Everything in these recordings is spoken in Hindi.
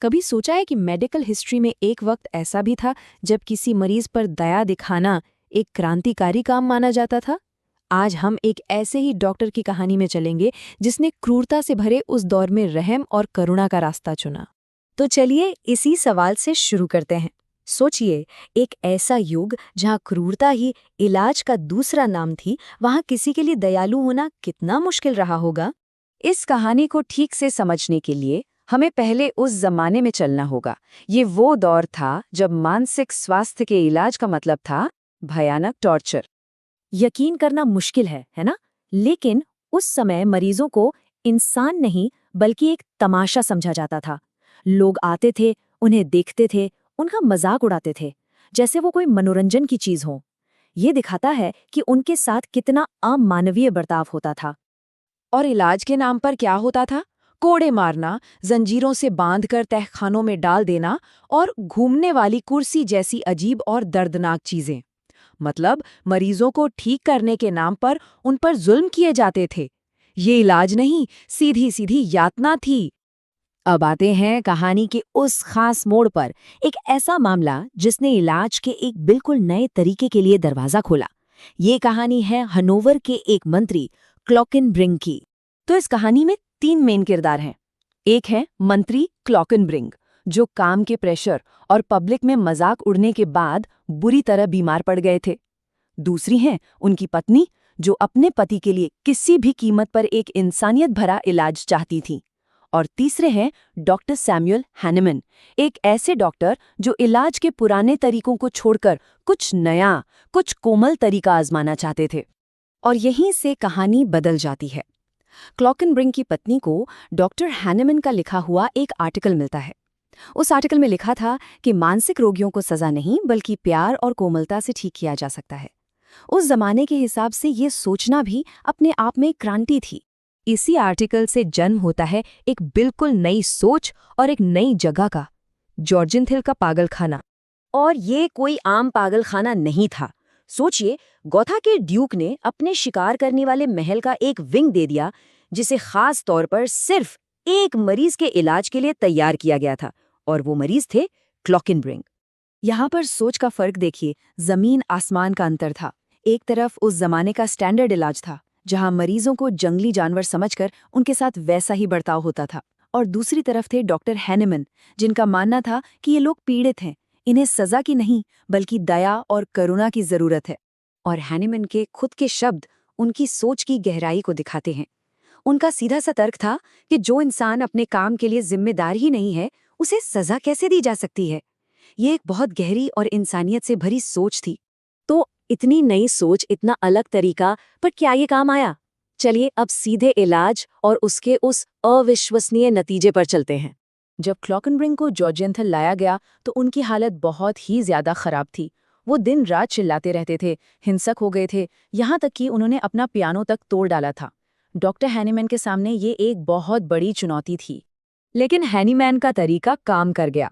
कभी सोचा है कि मेडिकल हिस्ट्री में एक वक्त ऐसा भी था जब किसी मरीज पर दया दिखाना एक क्रांतिकारी काम माना जाता था? आज हम एक ऐसे ही डॉक्टर की कहानी में चलेंगे जिसने क्रूरता से भरे उस दौर में रहम और करुणा का रास्ता चुना। तो चलिए इसी सवाल से शुरू करते हैं। सोचिए, एक ऐसा युग जहां क्रूरता ही इलाज का दूसरा नाम थी, वहां किसी के लिए दयालु होना कितना मुश्किल रहा होगा। इस कहानी को ठीक से समझने के लिए हमें पहले उस जमाने में चलना होगा। ये वो दौर था जब मानसिक स्वास्थ्य के इलाज का मतलब था भयानक टॉर्चर। यकीन करना मुश्किल है ना? लेकिन उस समय मरीजों को इंसान नहीं बल्कि एक तमाशा समझा जाता था। लोग आते थे, उन्हें देखते थे, उनका मजाक उड़ाते थे, जैसे वो कोई मनोरंजन की चीज हो। ये दिखाता है कि उनके साथ कितना अमानवीय बर्ताव होता था। और इलाज के नाम पर क्या होता था? कोड़े मारना, जंजीरों से बांधकर तहखानों में डाल देना और घूमने वाली कुर्सी जैसी अजीब और दर्दनाक चीजें। मतलब मरीजों को ठीक करने के नाम पर उन पर जुल्म किए जाते थे। ये इलाज नहीं, सीधी सीधी यातना थी। अब आते हैं कहानी के उस खास मोड़ पर, एक ऐसा मामला जिसने इलाज के एक बिल्कुल नए तरीके के लिए दरवाजा खोला। ये कहानी है हनोवर के एक मंत्री क्लॉकेनब्रिंग की। तो इस कहानी में 3 मेन किरदार हैं। एक है मंत्री क्लॉकेनब्रिंग, जो काम के प्रेशर और पब्लिक में मजाक उड़ने के बाद बुरी तरह बीमार पड़ गए थे। दूसरी हैं उनकी पत्नी, जो अपने पति के लिए किसी भी कीमत पर एक इंसानियत भरा इलाज चाहती थी। और तीसरे हैं डॉक्टर सैमुअल हैनेमन, एक ऐसे डॉक्टर जो इलाज के पुराने तरीकों को छोड़कर कुछ नया, कुछ कोमल तरीका आजमाना चाहते थे। और यहीं से कहानी बदल जाती है। क्लॉकेनब्रिंग की पत्नी को डॉक्टर हैनेमन का लिखा हुआ एक आर्टिकल मिलता है। उस आर्टिकल में लिखा था कि मानसिक रोगियों को सजा नहीं बल्कि प्यार और कोमलता से ठीक किया जा सकता है। उस जमाने के हिसाब से ये सोचना भी अपने आप में एक क्रांति थी। इसी आर्टिकल से जन्म होता है एक बिल्कुल नई सोच और एक नई जगह का, जॉर्जिनथिल का पागलखाना। और ये कोई आम पागलखाना नहीं था। सोचिए, गोथा के ड्यूक ने अपने शिकार करने वाले महल का एक विंग दे दिया, जिसे खास तौर पर सिर्फ एक मरीज के इलाज के लिए तैयार किया गया था, और वो मरीज थे क्लॉकेनब्रिंग। यहाँ पर सोच का फर्क देखिए, जमीन आसमान का अंतर था। एक तरफ उस जमाने का स्टैंडर्ड इलाज था, जहाँ मरीजों को जंगली जानवर समझकर उनके साथ वैसा ही बर्ताव होता था, और दूसरी तरफ थे डॉक्टर हैनेमन, जिनका मानना था कि ये लोग पीड़ित हैं, इन्हें सजा की नहीं बल्कि दया और करुणा की जरूरत है। और हैनेमन के खुद के शब्द उनकी सोच की गहराई को दिखाते हैं। उनका सीधा सा तर्क था कि जो इंसान अपने काम के लिए जिम्मेदार ही नहीं है, उसे सजा कैसे दी जा सकती है। ये एक बहुत गहरी और इंसानियत से भरी सोच थी। तो इतनी नई सोच, इतना अलग तरीका, पर क्या ये काम आया? चलिए अब सीधे इलाज और उसके उस अविश्वसनीय नतीजे पर चलते हैं। जब क्लॉकेनब्रिंग को जॉर्जिनथिल लाया गया तो उनकी हालत बहुत ही ज्यादा खराब थी। वो दिन रात चिल्लाते रहते थे, हिंसक हो गए थे, यहाँ तक कि उन्होंने अपना पियानो तक तोड़ डाला था। डॉक्टर हैनीमैन के सामने ये एक बहुत बड़ी चुनौती थी। लेकिन हैनीमैन का तरीका काम कर गया।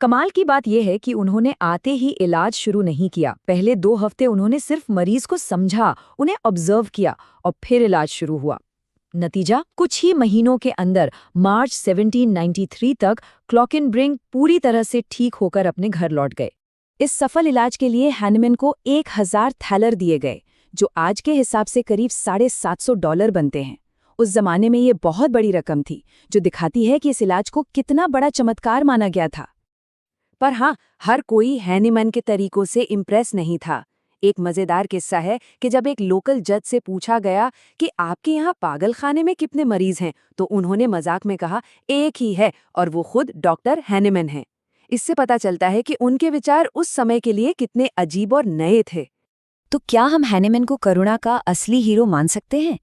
कमाल की बात यह है कि उन्होंने आते ही इलाज शुरू नहीं किया। पहले 2 हफ्ते उन्होंने सिर्फ मरीज को समझा, उन्हें ऑब्जर्व किया, और फिर इलाज शुरू हुआ। नतीजा, कुछ ही महीनों के अंदर मार्च 1793 तक क्लॉकेनब्रिंग पूरी तरह से ठीक होकर अपने घर लौट गए। इस सफल इलाज के लिए हैनेमैन को 1000 थैलर दिए गए, जो आज के हिसाब से करीब $750 बनते हैं। उस जमाने में ये बहुत बड़ी रकम थी, जो दिखाती है कि इस इलाज को कितना बड़ा चमत्कार माना गया था। पर हाँ, हर कोई हैनीमैन के तरीकों से इम्प्रेस नहीं था। एक मजेदार किस्सा है कि जब एक लोकल जज से पूछा गया कि आपके यहाँ पागलखाने में कितने मरीज हैं, तो उन्होंने मजाक में कहा, एक ही है, और वो खुद डॉक्टर हैनीमैन हैं। इससे पता चलता है कि उनके विचार उस समय के लिए कितने अजीब और नए थे। तो क्या हम हैनीमैन को करुणा का असली हीरो मान सकते हैं?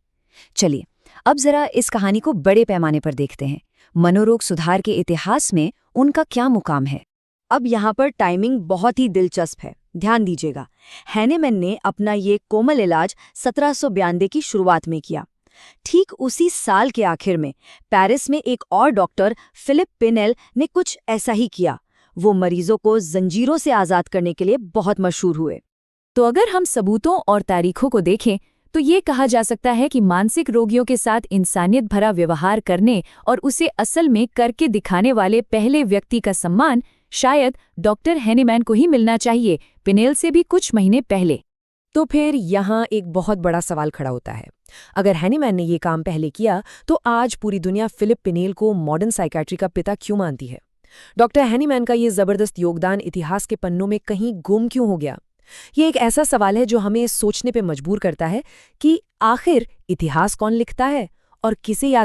चलिए अब जरा इस कहानी को बड़े पैमाने पर देखते हैं। मनोरोग सुधार के इतिहास में उनका क्या मुकाम है? अब यहाँ पर टाइमिंग बहुत ही दिलचस्प है, ध्यान दीजिएगा। हैनीमैन ने अपना ये कोमल इलाज 1792 की शुरुआत में किया। ठीक उसी साल के आखिर में पेरिस में एक और डॉक्टर फिलिप पिनेल ने कुछ ऐसा ही किया। वो मरीजों को जंजीरों से आज़ाद करने के लिए बहुत मशहूर हुए। तो अगर हम सबूतों और तारीखों को देखें तो ये कहा जा सकता है कि मानसिक रोगियों के साथ इंसानियत भरा व्यवहार करने और उसे असल में करके दिखाने वाले पहले व्यक्ति का सम्मान शायद डॉक्टर हैनीमैन को ही मिलना चाहिए, पिनेल से भी कुछ महीने पहले। तो फिर यहाँ एक बहुत बड़ा सवाल खड़ा होता है। अगर हैनीमैन ने ये काम पहले किया तो आज पूरी दुनिया फिलिप पिनेल को मॉडर्न साइकियाट्री का पिता क्यों मानती है? डॉक्टर हैनीमैन का ये जबरदस्त योगदान इतिहास के पन्नों में कहीं गुम क्यों हो गया? ये एक ऐसा सवाल है जो हमें सोचने पे मजबूर करता है कि आखिर इतिहास कौन लिखता है और किसे याद